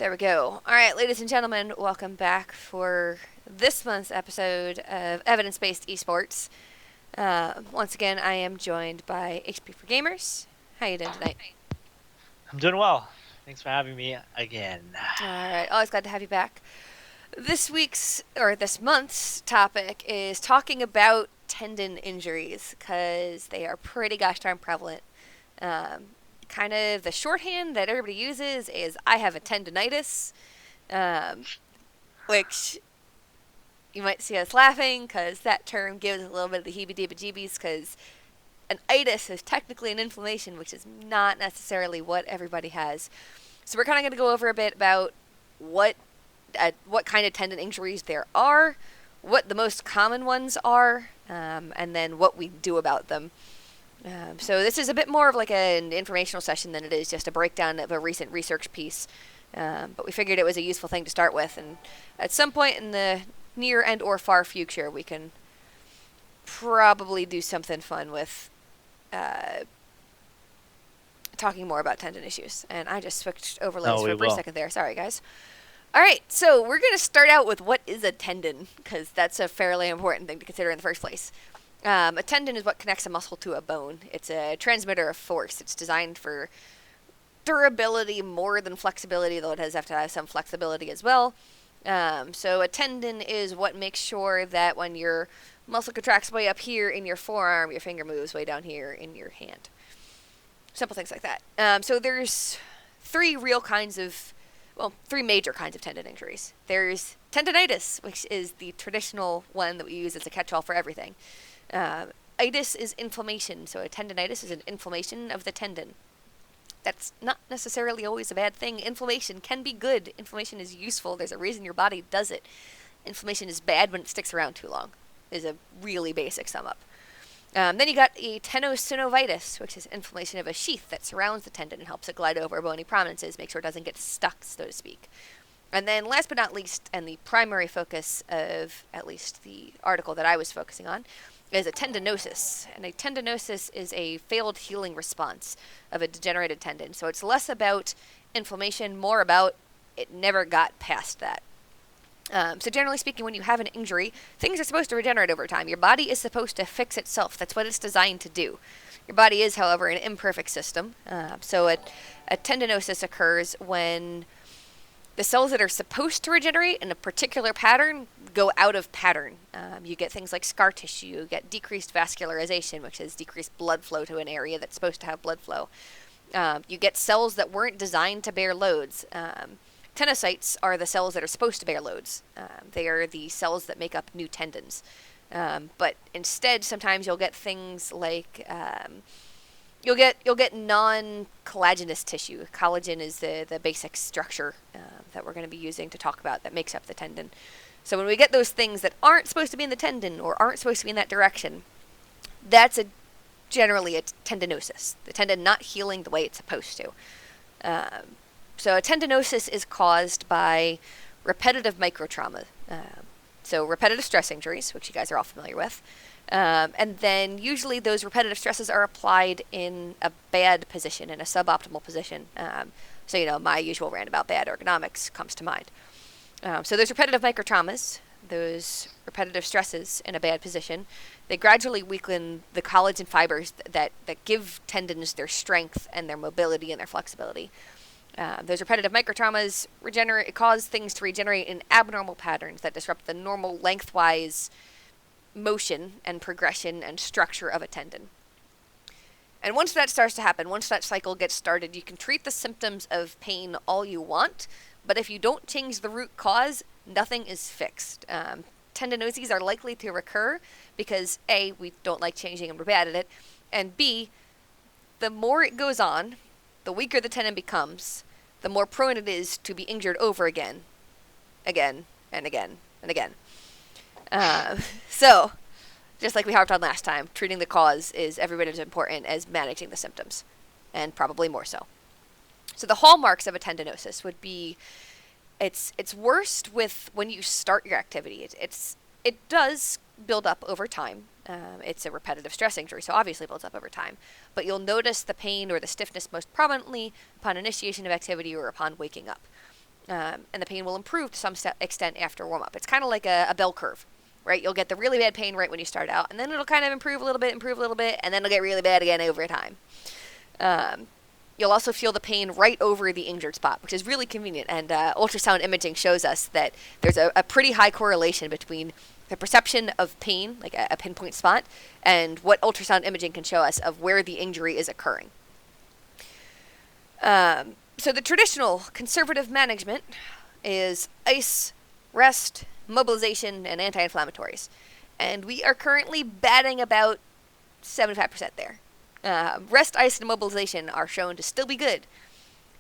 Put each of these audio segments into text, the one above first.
There we go. All right, ladies and gentlemen, welcome back for this month's episode of Evidence-Based Esports. Once again, I am joined by HP for Gamers. How you doing tonight? I'm doing well. Thanks for having me again. All right, always glad to have you back. This month's topic is talking about tendon injuries because they are pretty gosh darn prevalent. Kind of the shorthand that everybody uses is I have a tendonitis, which you might see us laughing because that term gives a little bit of the heebie-jeebies because an itis is technically an inflammation, which is not necessarily what everybody has. So we're kind of going to go over a bit about what kind of tendon injuries there are, what the most common ones are, and then what we do about them. So this is a bit more of like an informational session than it is just a breakdown of a recent research piece. But we figured it was a useful thing to start with, and at some point in the near and or far future, we can probably do something fun with talking more about tendon issues. And I just switched overlays for a brief second there. Sorry, guys. All right, so we're going to start out with what is a tendon, because that's a fairly important thing to consider in the first place. A tendon is what connects a muscle to a bone. It's a transmitter of force. It's designed for durability more than flexibility, though it does have to have some flexibility as well. So a tendon is what makes sure that when your muscle contracts way up here in your forearm, your finger moves way down here in your hand. Simple things like that. So there's three major kinds of tendon injuries. There's tendonitis, which is the traditional one that we use as a catch-all for everything. Itis is inflammation, so a tendonitis is an inflammation of the tendon. That's not necessarily always a bad thing. Inflammation can be good. Inflammation is useful. There's a reason your body does it. Inflammation is bad when it sticks around too long, is a really basic sum up. Then you got a tendinosynovitis, which is inflammation of a sheath that surrounds the tendon and helps it glide over bony prominences, make sure it doesn't get stuck, so to speak. And then last but not least, and the primary focus of at least the article that I was focusing on, is a tendinosus. And a tendinosus is a failed healing response of a degenerated tendon. So it's less about inflammation, more about it never got past that. So generally speaking, when you have an injury, things are supposed to regenerate over time. Your body is supposed to fix itself. That's what it's designed to do. Your body is, however, an imperfect system. So a tendinosus occurs when the cells that are supposed to regenerate in a particular pattern go out of pattern. You get things like scar tissue, you get decreased vascularization, which is decreased blood flow to an area that's supposed to have blood flow. You get cells that weren't designed to bear loads. Tenocytes are the cells that are supposed to bear loads. They are the cells that make up new tendons. But instead, sometimes you'll get things like you'll get non-collagenous tissue. Collagen is the basic structure that we're going to be using to talk about that makes up the tendon. So when we get those things that aren't supposed to be in the tendon or aren't supposed to be in that direction, that's generally a tendinosis. The tendon not healing the way it's supposed to. So a tendinosis is caused by repetitive microtrauma. So repetitive stress injuries, which you guys are all familiar with. And then usually those repetitive stresses are applied in a bad position, in a suboptimal position. So, my usual rant about bad ergonomics comes to mind. So those repetitive microtraumas, those repetitive stresses in a bad position, they gradually weaken the collagen fibers that give tendons their strength and their mobility and their flexibility. Those repetitive microtraumas cause things to regenerate in abnormal patterns that disrupt the normal lengthwise motion and progression and structure of a tendon. And once that starts to happen, once that cycle gets started, you can treat the symptoms of pain all you want, but if you don't change the root cause, nothing is fixed. Tendinoses are likely to recur because A, we don't like changing and we're bad at it, and B, the more it goes on, the weaker the tendon becomes, the more prone it is to be injured over again, and again. So, just like we harped on last time, treating the cause is every bit as important as managing the symptoms, and probably more so. So the hallmarks of a tendinosis would be, it's worst with when you start your activity. It does build up over time. It's a repetitive stress injury, so obviously it builds up over time. But you'll notice the pain or the stiffness most prominently upon initiation of activity or upon waking up. and the pain will improve to some extent after warm-up. It's kind of like a bell curve, right? You'll get the really bad pain right when you start out, and then it'll kind of improve a little bit, and then it'll get really bad again over time. You'll also feel the pain right over the injured spot, which is really convenient, and ultrasound imaging shows us that there's a pretty high correlation between the perception of pain, like a pinpoint spot, and what ultrasound imaging can show us of where the injury is occurring. So the traditional conservative management is ice, rest, mobilization, and anti-inflammatories. And we are currently batting about 75% there. Rest, ice, and mobilization are shown to still be good.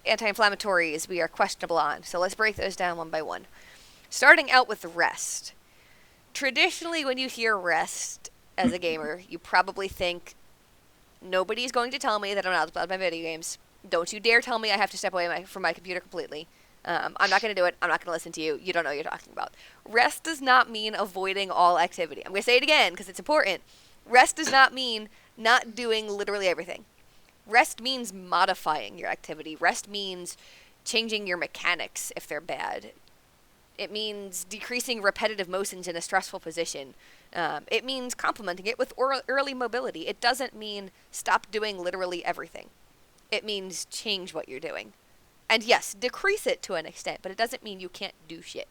Anti-inflammatories we are questionable on. So let's break those down one by one. Starting out with rest. Traditionally, when you hear rest as a gamer, you probably think, nobody's going to tell me that I'm not allowed to play my video games. Don't you dare tell me I have to step away from my computer completely. I'm not going to do it. I'm not going to listen to you. You don't know what you're talking about. Rest does not mean avoiding all activity. I'm going to say it again because it's important. Rest does not mean not doing literally everything. Rest means modifying your activity. Rest means changing your mechanics if they're bad. It means decreasing repetitive motions in a stressful position. It means complementing it with early mobility. It doesn't mean stop doing literally everything. It means change what you're doing. And yes, decrease it to an extent, but it doesn't mean you can't do shit.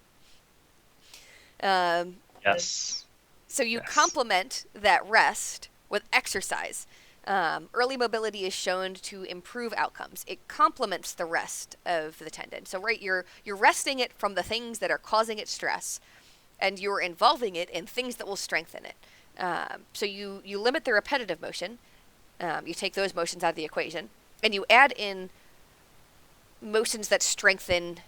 Yes. So you complement that rest with exercise. Early mobility is shown to improve outcomes. It complements the rest of the tendon. So right, you're resting it from the things that are causing it stress, and you're involving it in things that will strengthen it. So you limit the repetitive motion. You take those motions out of the equation, and you add in motions that strengthen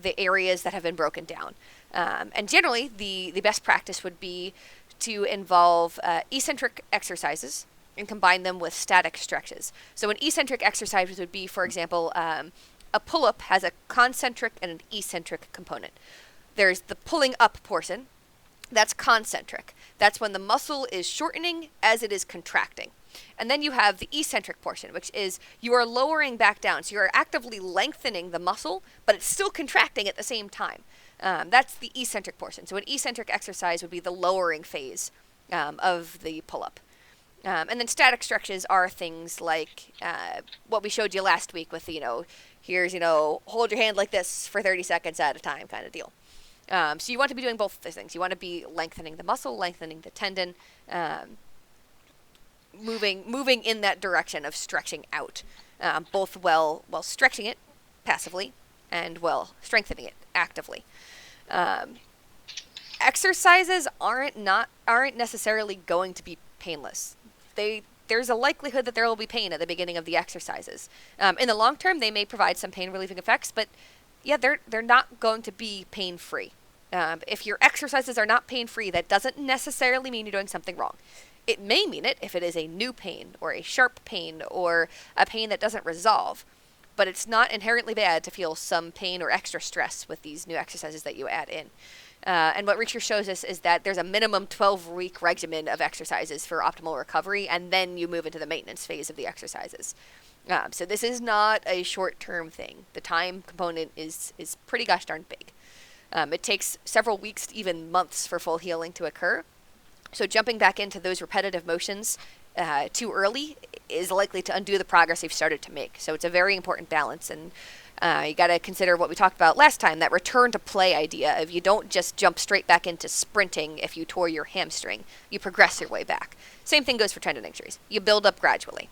the areas that have been broken down. And generally, the best practice would be to involve eccentric exercises and combine them with static stretches. So an eccentric exercise would be, for example, a pull-up has a concentric and an eccentric component. There's the pulling up portion. That's concentric. That's when the muscle is shortening as it is contracting. And then you have the eccentric portion, which is you are lowering back down. So you are actively lengthening the muscle, but it's still contracting at the same time. That's the eccentric portion. So an eccentric exercise would be the lowering phase of the pull-up. And then static stretches are things like what we showed you last week with, here's, hold your hand like this for 30 seconds at a time kind of deal. So you want to be doing both of those things. You want to be lengthening the muscle, lengthening the tendon, moving in that direction of stretching out, both while stretching it passively and while strengthening it actively. Exercises aren't necessarily going to be painless. There's a likelihood that there will be pain at the beginning of the exercises. In the long term, they may provide some pain relieving effects, but yeah, they're not going to be pain-free. If your exercises are not pain-free, that doesn't necessarily mean you're doing something wrong. It may mean it if it is a new pain or a sharp pain or a pain that doesn't resolve, but it's not inherently bad to feel some pain or extra stress with these new exercises that you add in. And what research shows us is that there's a minimum 12-week regimen of exercises for optimal recovery, and then you move into the maintenance phase of the exercises. So this is not a short-term thing. The time component is pretty gosh darn big. It takes several weeks, even months, for full healing to occur. So jumping back into those repetitive motions too early is likely to undo the progress you've started to make. So it's a very important balance, and you got to consider what we talked about last time, that return to play idea of you don't just jump straight back into sprinting if you tore your hamstring. You progress your way back. Same thing goes for tendon injuries. You build up gradually.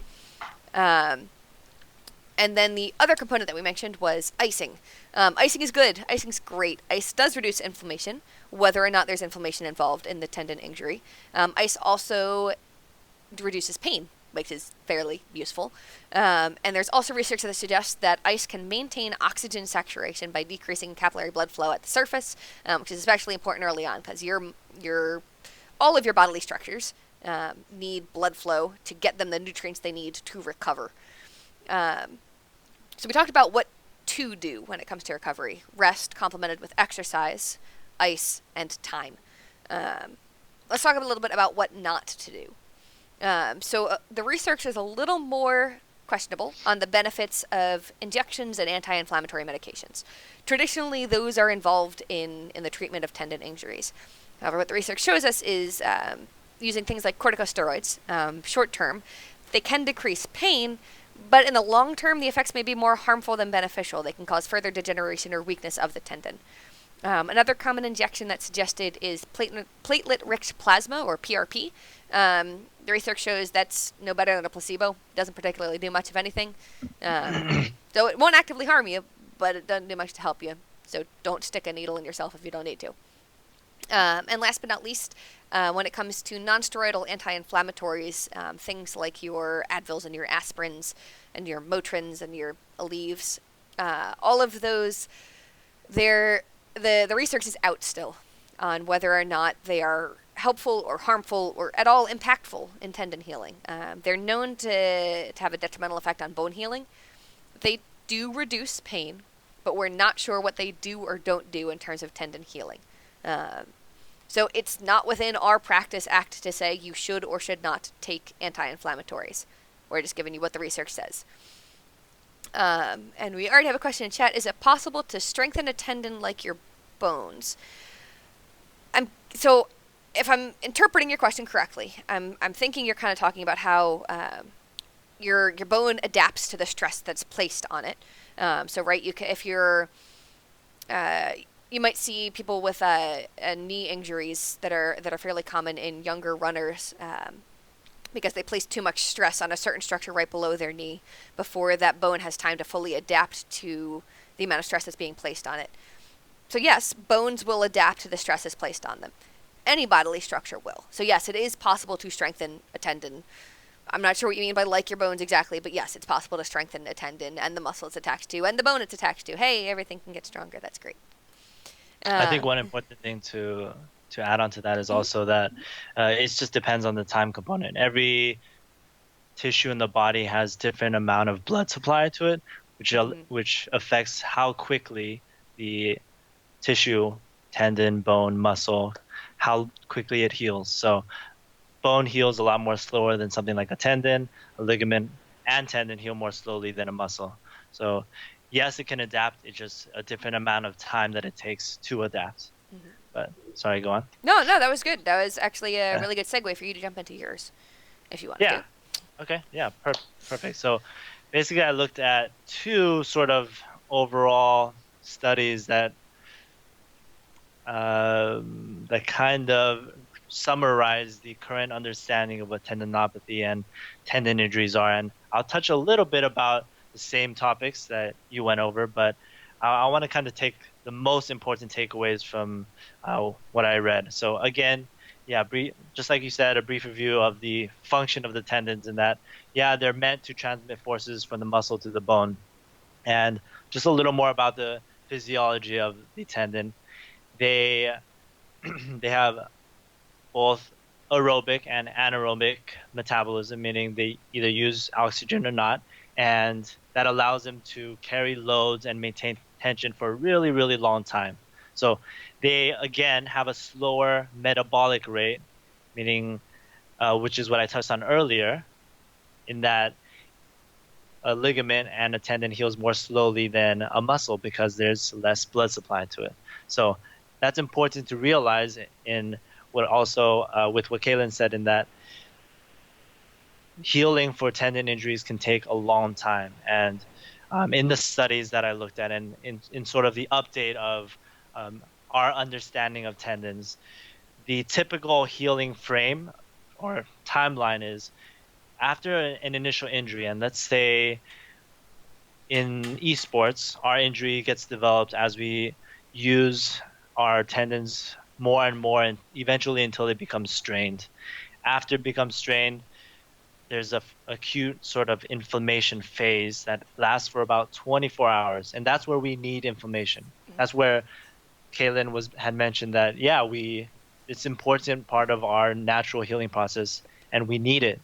And then the other component that we mentioned was icing. Icing is good. Icing's great. Ice does reduce inflammation, whether or not there's inflammation involved in the tendon injury. Ice also reduces pain, which is fairly useful. And there's also research that suggests that ice can maintain oxygen saturation by decreasing capillary blood flow at the surface, which is especially important early on because all of your bodily structures need blood flow to get them the nutrients they need to recover. So we talked about what to do when it comes to recovery. Rest complemented with exercise, ice, and time. Let's talk a little bit about what not to do. So the research is a little more questionable on the benefits of injections and anti-inflammatory medications. Traditionally, those are involved in the treatment of tendon injuries. However, what the research shows us is using things like corticosteroids, short term, they can decrease pain, but in the long term, the effects may be more harmful than beneficial. They can cause further degeneration or weakness of the tendon. Another common injection that's suggested is platelet-rich plasma, or PRP. The research shows that's no better than a placebo. It doesn't particularly do much of anything. So it won't actively harm you, but it doesn't do much to help you. So don't stick a needle in yourself if you don't need to. And last but not least, when it comes to non-steroidal anti-inflammatories, things like your Advils and your aspirins and your Motrins and your Aleve, all of those, the research is out still on whether or not they are helpful or harmful or at all impactful in tendon healing. They're known to have a detrimental effect on bone healing. They do reduce pain, but we're not sure what they do or don't do in terms of tendon healing. So it's not within our practice act to say you should or should not take anti-inflammatories. We're just giving you what the research says. And we already have a question in chat. Is it possible to strengthen a tendon like your bones? So if I'm interpreting your question correctly, I'm thinking you're kind of talking about how your bone adapts to the stress that's placed on it. So right, you might see people with knee injuries that are fairly common in younger runners because they place too much stress on a certain structure right below their knee before that bone has time to fully adapt to the amount of stress that's being placed on it. So yes, bones will adapt to the stress that's placed on them. Any bodily structure will. So yes, it is possible to strengthen a tendon. I'm not sure what you mean by like your bones exactly, but yes, it's possible to strengthen a tendon and the muscle it's attached to and the bone it's attached to. Hey, everything can get stronger. That's great. I think one important thing to add on to that is also that it just depends on the time component. Every tissue in the body has different amount of blood supply to it, which affects how quickly the tissue, tendon, bone, muscle, how quickly it heals. So bone heals a lot more slower than something like a tendon. A ligament and tendon heal more slowly than a muscle. So yes, it can adapt. It's just a different amount of time that it takes to adapt. But sorry, go on. No, that was good. That was actually a really good segue for you to jump into yours, if you want to. Okay. Yeah. Perfect. So basically, I looked at two sort of overall studies that kind of summarize the current understanding of what tendinopathy and tendon injuries are, and I'll touch a little bit about the same topics that you went over, but I want to kind of take the most important takeaways from what I read. So again, just like you said, a brief review of the function of the tendons, and that, they're meant to transmit forces from the muscle to the bone. And just a little more about the physiology of the tendon. They have both aerobic and anaerobic metabolism, meaning they either use oxygen or not, and that allows them to carry loads and maintain tension for a really, really long time. So they, again, have a slower metabolic rate, meaning, which is what I touched on earlier, in that a ligament and a tendon heals more slowly than a muscle because there's less blood supply to it. So that's important to realize in what also, with what Caitlyn said, in that healing for tendon injuries can take a long time. And in the studies that I looked at, and in sort of the update of our understanding of tendons, the typical healing frame or timeline is after an initial injury, and let's say in esports, our injury gets developed as we use our tendons more and more, and eventually until it becomes strained. After it becomes strained, there's a acute sort of inflammation phase that lasts for about 24 hours, and that's where we need inflammation. That's where Caitlyn had mentioned that it's important part of our natural healing process, and we need it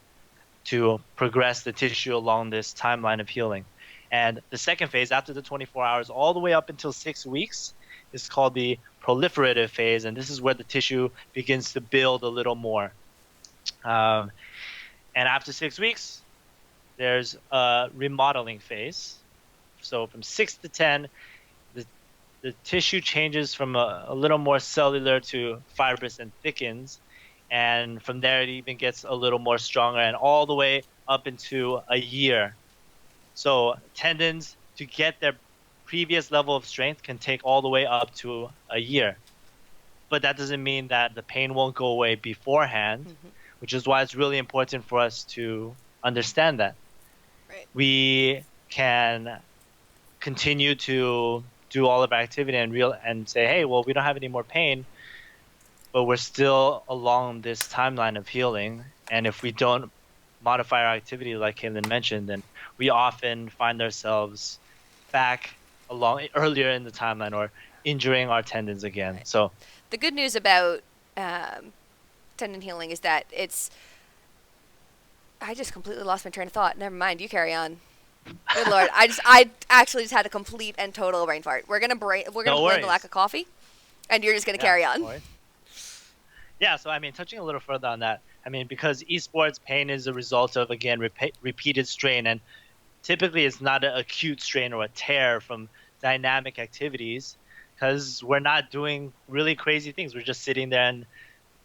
to progress the tissue along this timeline of healing. And the second phase, after the 24 hours, all the way up until 6 weeks, is called the proliferative phase, and this is where the tissue begins to build a little more. And after 6 weeks, there's a remodeling phase. So from 6 to 10, the, the tissue changes from a little more cellular to fibrous and thickens. And from there, it even gets a little more stronger and all the way up into a year. So tendons, to get their previous level of strength, can take all the way up to a year. But that doesn't mean that the pain won't go away beforehand, Mm-hmm. which is why it's really important for us to understand that. Right. We can continue to do all of our activity and say, hey, well, we don't have any more pain, but we're still along this timeline of healing. And if we don't modify our activity, like Caitlyn mentioned, then we often find ourselves back along earlier in the timeline or injuring our tendons again. Right. So The good news about tendon healing is that it's. I just completely lost my train of thought. Never mind. You carry on. Good lord. I actually just had a complete and total brain fart. We're gonna blame the lack of coffee, and you're just gonna carry on. Yeah, so I mean, touching a little further on that, I mean, because esports pain is a result of, again, repeated strain, and typically it's not an acute strain or a tear from dynamic activities, because we're not doing really crazy things. We're just sitting there and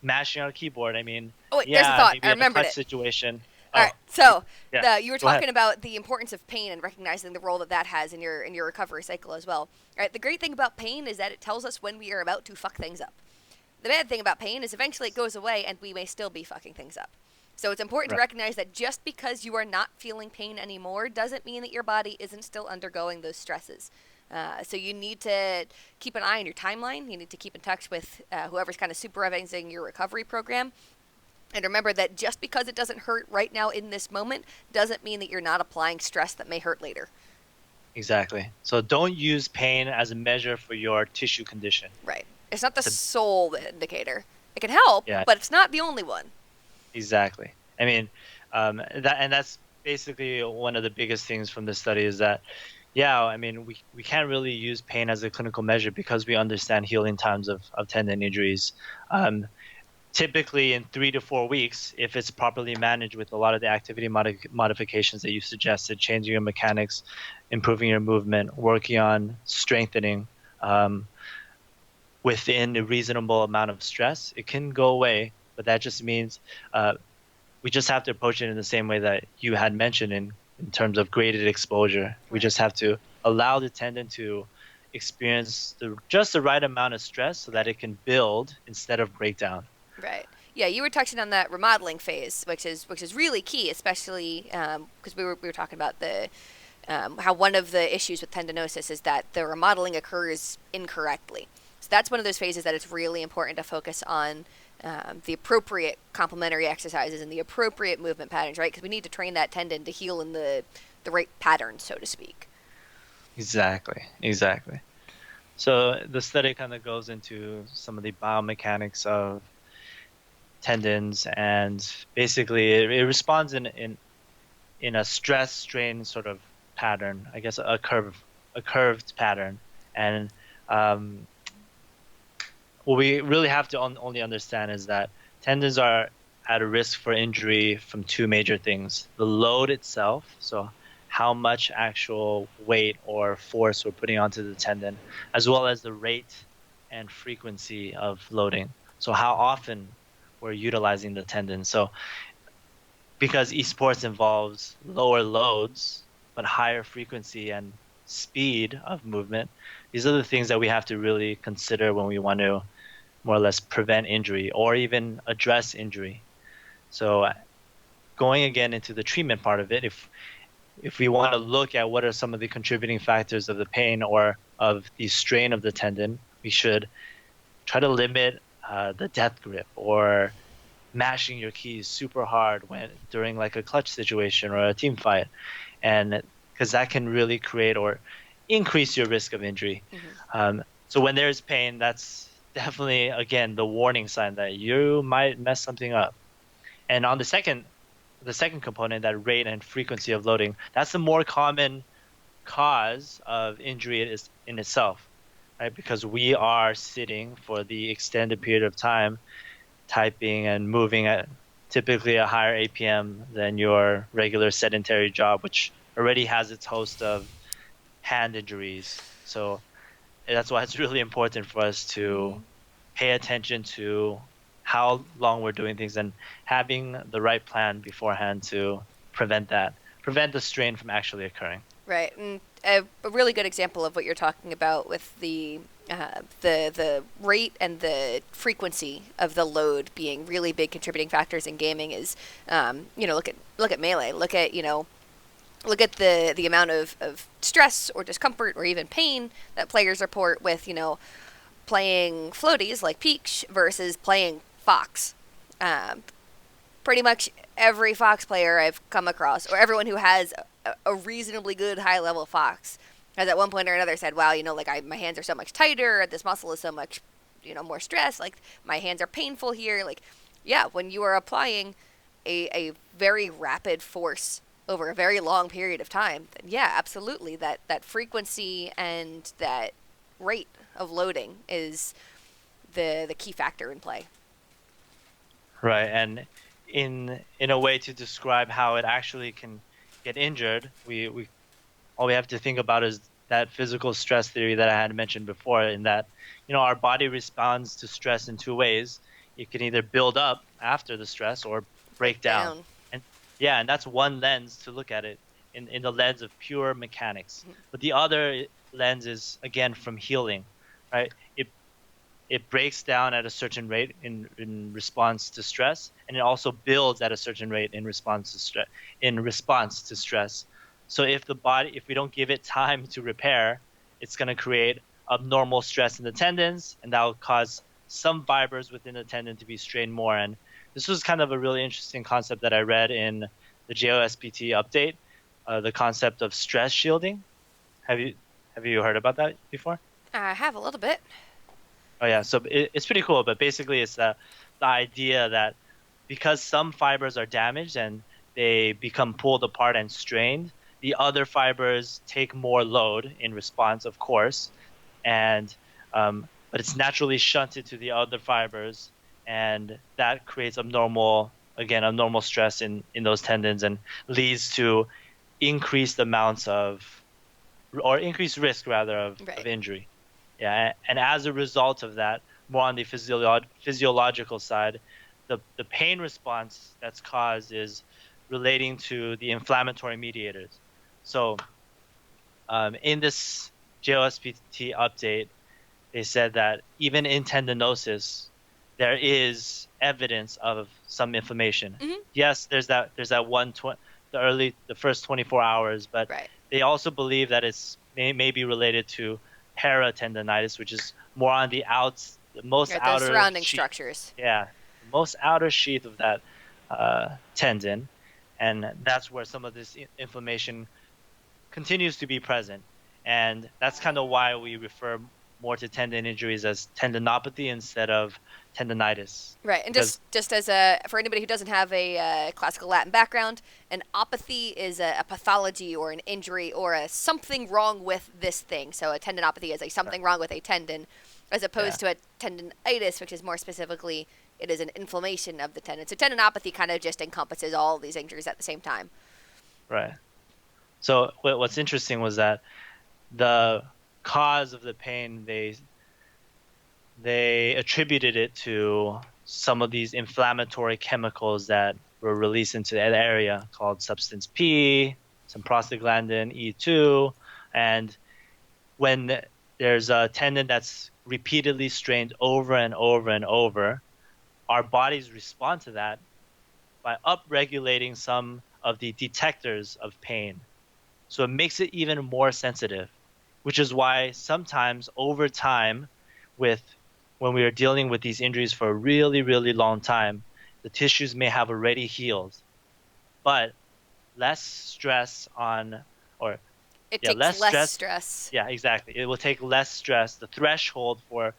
mashing our keyboard. I mean, Oh wait, there's a yeah, thought. maybe I in a remembered clutch it. situation. All Oh, right. So yeah, you were go ahead. talking about the importance of pain and recognizing the role that that has in your recovery cycle as well. All right. The great thing about pain is that it tells us when we are about to fuck things up. The bad thing about pain is eventually it goes away and we may still be fucking things up. So it's important to Right. recognize that just because you are not feeling pain anymore doesn't mean that your body isn't still undergoing those stresses. So you need to keep an eye on your timeline. You need to keep in touch with whoever's kind of supervising your recovery program. And remember that just because it doesn't hurt right now in this moment doesn't mean that you're not applying stress that may hurt later. Exactly. So don't use pain as a measure for your tissue condition. Right. It's not the It's a, sole indicator. It can help, yeah, but it's not the only one. exactly. I mean, that's basically one of the biggest things from the study is that, yeah, I mean, we can't really use pain as a clinical measure because we understand healing times of tendon injuries. Um, Typically in 3 to 4 weeks, if it's properly managed with a lot of the activity modifications that you suggested, changing your mechanics, improving your movement, working on strengthening within a reasonable amount of stress, it can go away. But that just means we just have to approach it in the same way that you had mentioned in terms of graded exposure. We Right. just have to allow the tendon to experience just the right amount of stress so that it can build instead of break down. Right. Yeah, you were touching on that remodeling phase, which is really key, especially because we were talking about the how one of the issues with tendinosis is that the remodeling occurs incorrectly. So that's one of those phases that it's really important to focus on the appropriate complementary exercises and the appropriate movement patterns, right? Because we need to train that tendon to heal in the right pattern, so to speak. Exactly, exactly. So the study kind of goes into some of the biomechanics of tendons, and basically it responds in a stress strain sort of pattern, I guess a curved pattern. And um, what we really have to only understand is that tendons are at a risk for injury from two major things: the load itself, so how much actual weight or force we're putting onto the tendon, as well as the rate and frequency of loading. So how often we're utilizing the tendon. So because esports involves lower loads but higher frequency and speed of movement, these are the things that we have to really consider when we want to more or less prevent injury or even address injury. So going again into the treatment part of it, if we want to look at what are some of the contributing factors of the pain or of the strain of the tendon, we should try to limit the death grip or mashing your keys super hard when during like a clutch situation or a team fight, and because that can really create or increase your risk of injury. Mm-hmm. So when there's pain, that's definitely again the warning sign that you might mess something up. And on the second component, that rate and frequency of loading, that's the more common cause of injury is in itself, right? Because we are sitting for the extended period of time, typing and moving at typically a higher APM than your regular sedentary job, which already has its host of hand injuries. So that's why it's really important for us to Mm-hmm. pay attention to how long we're doing things and having the right plan beforehand to prevent the strain from actually occurring. Right, and a really good example of what you're talking about with the rate and the frequency of the load being really big contributing factors in gaming is, look at Melee, look at the amount of stress or discomfort or even pain that players report with playing floaties like Peach versus playing Fox. Um, Pretty much every Fox player I've come across, or everyone who has a reasonably good high level Fox, has at one point or another said, "Wow, my hands are so much tighter. This muscle is so much, more stress. Like my hands are painful here. Like, yeah, when you are applying a very rapid force over a very long period of time, then yeah, absolutely, that frequency and that rate of loading is the key factor in play." Right. And in a way to describe how it actually can get injured, we all we have to think about is that physical stress theory that I had mentioned before, in that, our body responds to stress in two ways. It can either build up after the stress or break Break down. down. And yeah, and that's one lens to look at it, in the lens of pure mechanics. Mhm. But the other lens is, again, from healing, right? It breaks down at a certain rate in response to stress, and it also builds at a certain rate in response to stress. So if we don't give it time to repair, it's going to create abnormal stress in the tendons, and that will cause some fibers within the tendon to be strained more. And this was kind of a really interesting concept that I read in the JOSPT update, the concept of stress shielding. Have you heard about that before? I have a little bit. Oh yeah, so it's pretty cool, but basically it's the idea that because some fibers are damaged and they become pulled apart and strained, the other fibers take more load in response, of course, and but it's naturally shunted to the other fibers, and that creates abnormal stress in those tendons and leads to increased amounts of, or increased risk rather, of Right. injury. Yeah, and as a result of that, more on the physiological side, the pain response that's caused is relating to the inflammatory mediators. So, in this JOSPT update, they said that even in tendinosis, there is evidence of some inflammation. Hmm. Yes, there's that the first 24 hours, but Right. they also believe that it's may be related to paratendonitis, which is more on the most Right. Those outer surrounding sheath. structures. Yeah, the most outer sheath of that tendon, and that's where some of this inflammation continues to be present. And that's kind of why we refer more to tendon injuries as tendinopathy instead of tendonitis. Right, and Because just as for anybody who doesn't have a classical Latin background, an opathy is a pathology or an injury or a something wrong with this thing. So a tendinopathy is a something wrong with a tendon, as yeah, opposed to a tendonitis, which is more specifically it is an inflammation of the tendon. So tendinopathy kind of just encompasses all these injuries at the same time. right. So what's interesting was that the cause of the pain, they attributed it to some of these inflammatory chemicals that were released into that area called substance P, some prostaglandin E2, and when there's a tendon that's repeatedly strained over and over and over, our bodies respond to that by upregulating some of the detectors of pain. So it makes it even more sensitive, which is why sometimes over time, with when we are dealing with these injuries for a really, really long time, the tissues may have already healed, but less stress on, or It yeah, takes less less stress. stress. Yeah, exactly. It will take less stress. The threshold for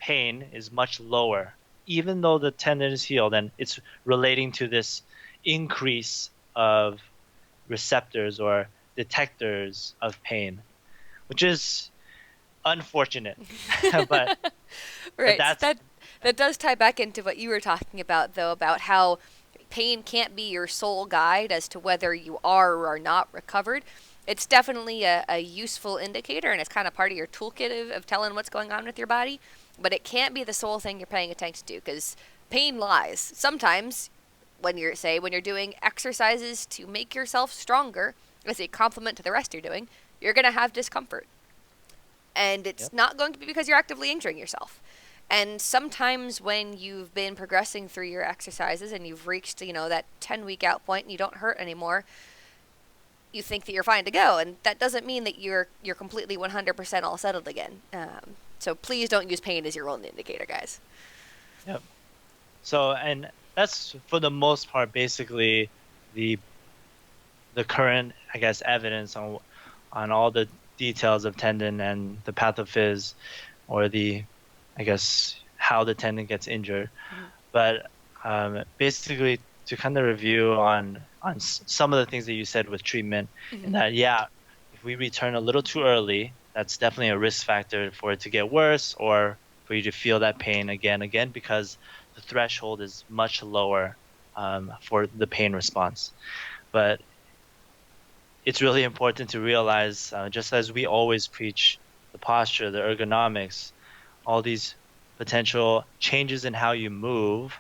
pain is much lower, even though the tendon is healed, and it's relating to this increase of receptors or detectors of pain, which is unfortunate. but but Right. So that's that does tie back into what you were talking about, though, about how pain can't be your sole guide as to whether you are or are not recovered. It's definitely a useful indicator, and it's kind of part of your toolkit of telling what's going on with your body, but it can't be the sole thing you're paying attention to, because pain lies. Sometimes when you're doing exercises to make yourself stronger as a complement to the rest you're doing, you're going to have discomfort. And it's not going to be because you're actively injuring yourself. And sometimes when you've been progressing through your exercises and you've reached, that 10-week out point and you don't hurt anymore, you think that you're fine to go, and that doesn't mean that you're completely 100% all settled again. So please don't use pain as your only indicator, guys. Yep. So, and that's for the most part basically the current, I guess, evidence on all the details of tendon and the pathophys, or I guess, how the tendon gets injured. Mm-hmm. But basically, to kind of review on some of the things that you said with treatment, mm-hmm. and that, if we return a little too early, that's definitely a risk factor for it to get worse, or for you to feel that pain again, because the threshold is much lower for the pain response. But it's really important to realize, just as we always preach the posture, the ergonomics, all these potential changes in how you move,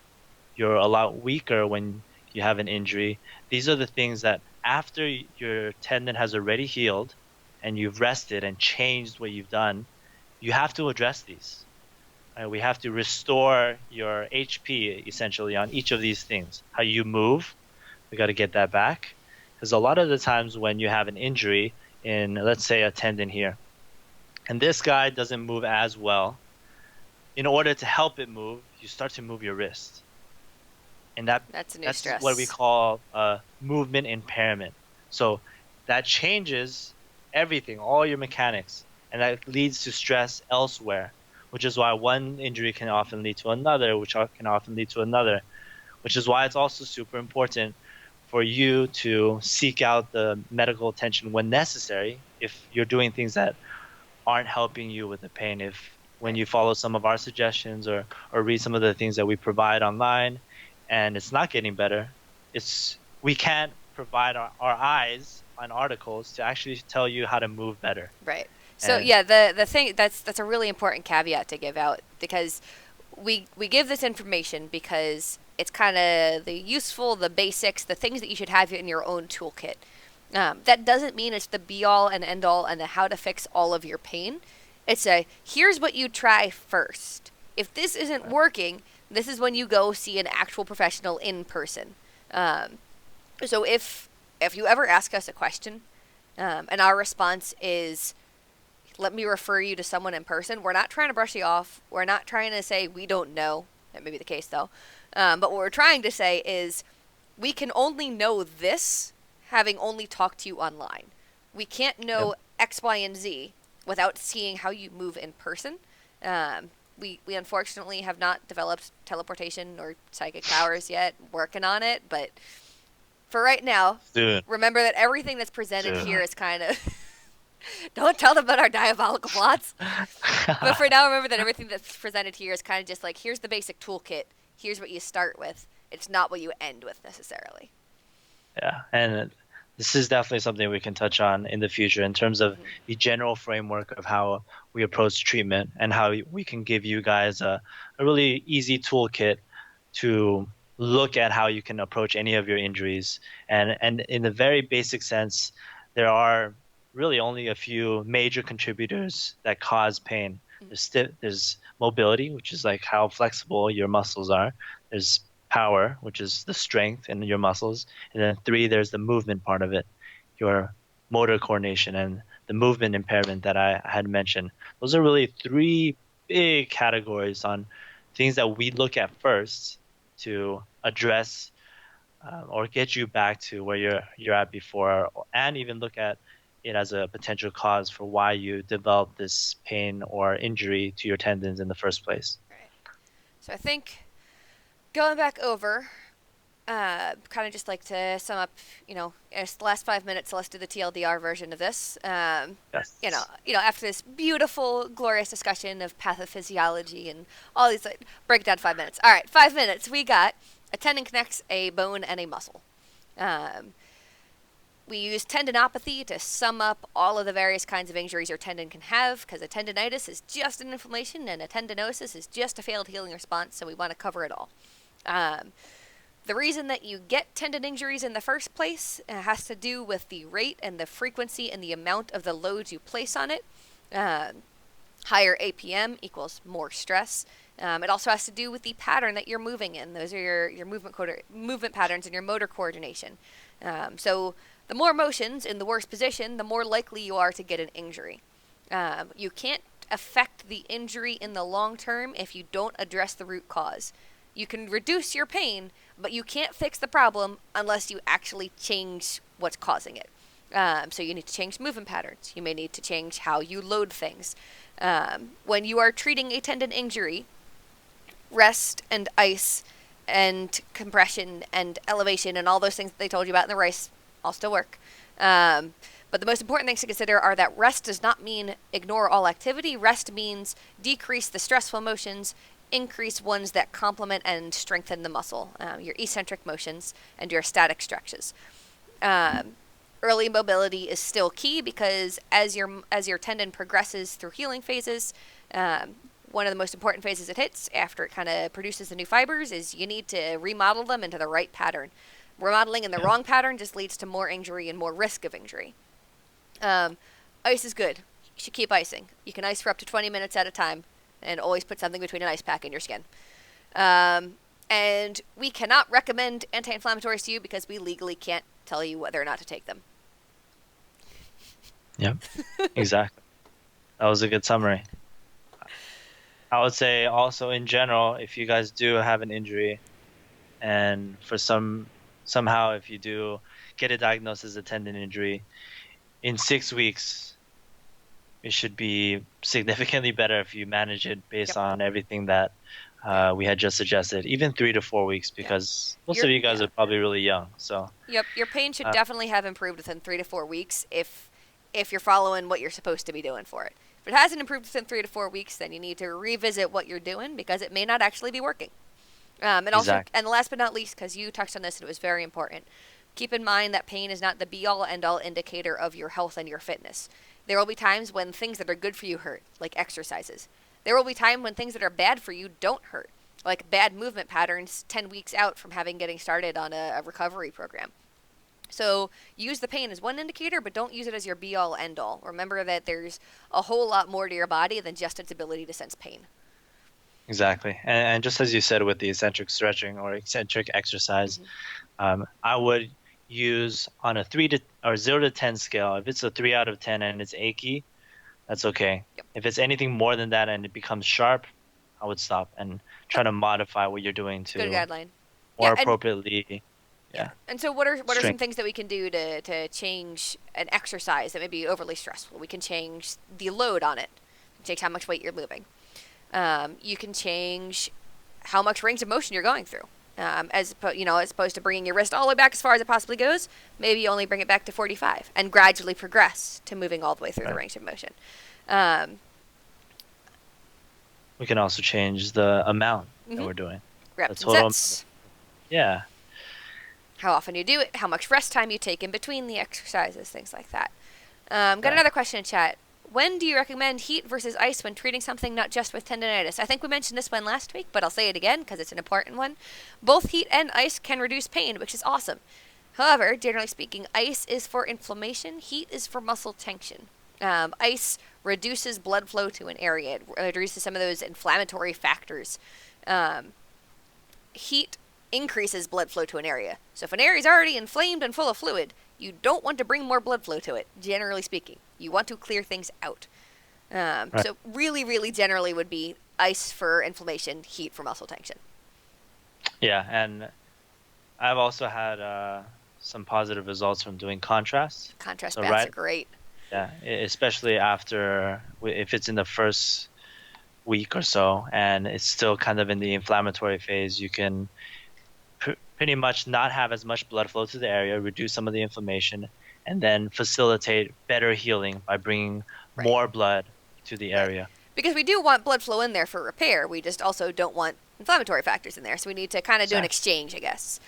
you're a lot weaker when you have an injury. These are the things that after your tendon has already healed and you've rested and changed what you've done, you have to address these. We have to restore your HP essentially on each of these things. How you move, we got to get that back. Because a lot of the times when you have an injury in, let's say, a tendon here, and this guy doesn't move as well, in order to help it move, you start to move your wrist. And that's stress. What we call movement impairment. So that changes everything, all your mechanics, and that leads to stress elsewhere, which is why one injury can often lead to another, which can often lead to another, which is why it's also super important for you to seek out the medical attention when necessary if you're doing things that aren't helping you with the pain. When you follow some of our suggestions or read some of the things that we provide online and it's not getting better, we can't provide our eyes on articles to actually tell you how to move better. Right. So the thing that's a really important caveat to give out, because we give this information because it's kind of the basics, the things that you should have in your own toolkit. That doesn't mean it's the be-all and end-all and the how to fix all of your pain. It's here's what you try first. If this isn't working, this is when you go see an actual professional in person. So if you ever ask us a question, and our response is, let me refer you to someone in person, we're not trying to brush you off. We're not trying to say we don't know. That may be the case, though. But what we're trying to say is we can only know this having only talked to you online. We can't know X, Y, and Z without seeing how you move in person. We unfortunately have not developed teleportation or psychic powers yet, working on it, but for right now, remember that everything that's presented here is kind of... Don't tell them about our diabolical plots. But for now, remember that everything that's presented here is kind of just like, here's the basic toolkit. Here's what you start with. It's not what you end with necessarily. Yeah, and this is definitely something we can touch on in the future in terms of the general framework of how we approach treatment and how we can give you guys a really easy toolkit to look at how you can approach any of your injuries. And in the very basic sense, there are really only a few major contributors that cause pain. There's mobility, which is like how flexible your muscles are. There's power, which is the strength in your muscles. And then 3, there's the movement part of it, your motor coordination and the movement impairment that I had mentioned. Those are really 3 big categories on things that we look at first to address or get you back to where you're at before, and even look at it as a potential cause for why you developed this pain or injury to your tendons in the first place. Right. So I think going back over, kind of just like to sum up, it's the last 5 minutes, so let's do the TLDR version of this. Yes. After this beautiful, glorious discussion of pathophysiology and all these, break it down 5 minutes. All right, 5 minutes. We got A tendon connects a bone and a muscle. We use tendinopathy to sum up all of the various kinds of injuries your tendon can have, because a tendonitis is just an inflammation and a tendinosus is just a failed healing response, so we want to cover it all. The reason that you get tendon injuries in the first place has to do with the rate and the frequency and the amount of the loads you place on it. Higher APM equals more stress. It also has to do with the pattern that you're moving in. Those are your movement patterns and your motor coordination. So the more motions in the worst position, the more likely you are to get an injury. You can't affect the injury in the long term if you don't address the root cause. You can reduce your pain, but you can't fix the problem unless you actually change what's causing it. So you need to change movement patterns. You may need to change how you load things. When you are treating a tendon injury, rest and ice and compression and elevation and all those things that they told you about in the race all still work. But the most important things to consider are that rest does not mean ignore all activity. Rest means decrease the stressful motions, increase ones that complement and strengthen the muscle, your eccentric motions and your static stretches. Early mobility is still key because as your tendon progresses through healing phases, one of the most important phases it hits after it kind of produces the new fibers is you need to remodel them into the right pattern. Remodeling in the wrong pattern just leads to more injury and more risk of injury. Ice is good. You should keep icing. You can ice for up to 20 minutes at a time and always put something between an ice pack and your skin. And we cannot recommend anti-inflammatories to you because we legally can't tell you whether or not to take them. Yep, exactly. That was a good summary. I would say also in general, if you guys do have an injury and for somehow if you do get a diagnosis as a tendon injury, in 6 weeks, it should be significantly better if you manage it based on everything that we had just suggested, even 3 to 4 weeks, because most of you guys are probably really young. So yep, your pain should definitely have improved within 3 to 4 weeks if you're following what you're supposed to be doing for it. If it hasn't improved within 3 to 4 weeks, then you need to revisit what you're doing because it may not actually be working. And also, and last but not least, because you touched on this and it was very important, keep in mind that pain is not the be-all, end-all indicator of your health and your fitness. There will be times when things that are good for you hurt, like exercises. There will be times when things that are bad for you don't hurt, like bad movement patterns 10 weeks out from getting started on a recovery program. So use the pain as one indicator, but don't use it as your be-all, end-all. Remember that there's a whole lot more to your body than just its ability to sense pain. Exactly. And just as you said with the eccentric stretching or eccentric exercise, I would use on a 0 to 10 scale. If it's a 3 out of 10 and it's achy, that's okay. Yep. If it's anything more than that and it becomes sharp, I would stop and try to modify what you're doing to good guideline. More appropriately. Yeah. And so what are some things that we can do to change an exercise that may be overly stressful? We can change the load on it. Change how much weight you're moving. You can change how much range of motion you're going through. As opposed to bringing your wrist all the way back as far as it possibly goes, maybe you only bring it back to 45 and gradually progress to moving all the way through the range of motion. We can also change the amount that we're doing. Reps and sets. Yeah. How often you do it, how much rest time you take in between the exercises, things like that. Got another question in chat. When do you recommend heat versus ice when treating something not just with tendonitis? I think we mentioned this one last week, but I'll say it again because it's an important one. Both heat and ice can reduce pain, which is awesome. However, generally speaking, ice is for inflammation, heat is for muscle tension. Ice reduces blood flow to an area. It reduces some of those inflammatory factors. Heat increases blood flow to an area. So if an area is already inflamed and full of fluid, you don't want to bring more blood flow to it, generally speaking. You want to clear things out. So really, really generally would be ice for inflammation, heat for muscle tension. Yeah, and I've also had some positive results from doing contrast. Contrast baths are great. Yeah, especially if it's in the first week or so and it's still kind of in the inflammatory phase, you can pretty much not have as much blood flow to the area, reduce some of the inflammation, and then facilitate better healing by bringing more blood to the area. Because we do want blood flow in there for repair. We just also don't want inflammatory factors in there. So we need to kind of do an exchange, I guess.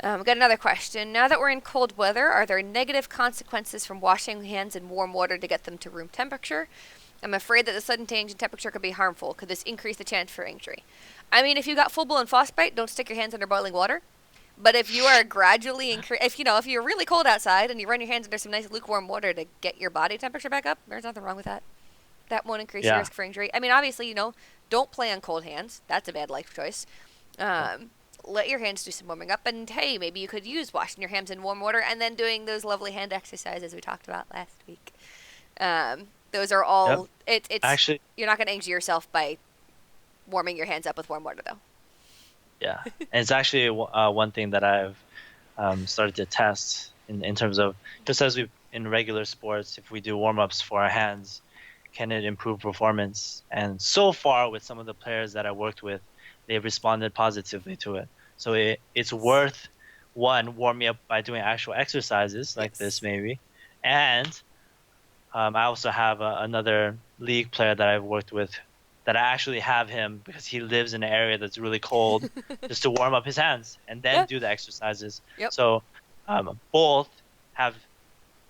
Got another question. Now that we're in cold weather, are there negative consequences from washing hands in warm water to get them to room temperature? I'm afraid that the sudden change in temperature could be harmful. Could this increase the chance for injury? I mean, if you got full-blown frostbite, don't stick your hands under boiling water. But if you are gradually if you're really cold outside and you run your hands under some nice lukewarm water to get your body temperature back up, there's nothing wrong with that. That won't increase your risk for injury. I mean, obviously, don't play on cold hands. That's a bad life choice. Let your hands do some warming up, and hey, maybe you could use washing your hands in warm water and then doing those lovely hand exercises we talked about last week. Those are all. It's actually, you're not going to injure yourself by warming your hands up with warm water, though. Yeah, and it's actually one thing that I've started to test in terms of, just as we in regular sports, if we do warm-ups for our hands, can it improve performance? And so far, with some of the players that I worked with, they've responded positively to it. So it's worth, one, warming up by doing actual exercises like this maybe. And I also have another league player that I've worked with that I actually have him because he lives in an area that's really cold just to warm up his hands and then do the exercises. So both have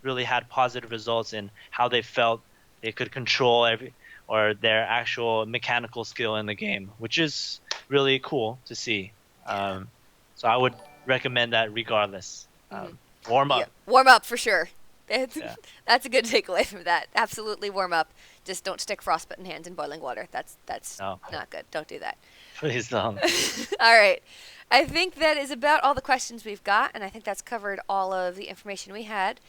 really had positive results in how they felt they could control their actual mechanical skill in the game, which is really cool to see. So I would recommend that regardless. Warm up. Warm up for sure. That's a good takeaway from that. Absolutely warm up. Just don't stick frostbitten hands in boiling water. That's not good. Don't do that. Please don't. All right. I think that is about all the questions we've got, and I think that's covered all of the information we had.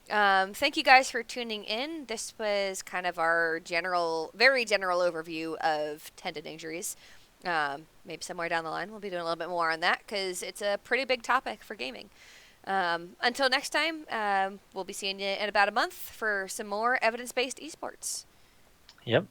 Thank you guys for tuning in. This was kind of our very general overview of tendon injuries. Maybe somewhere down the line we'll be doing a little bit more on that because it's a pretty big topic for gaming. Until next time, we'll be seeing you in about a month for some more evidence-based esports. Yep.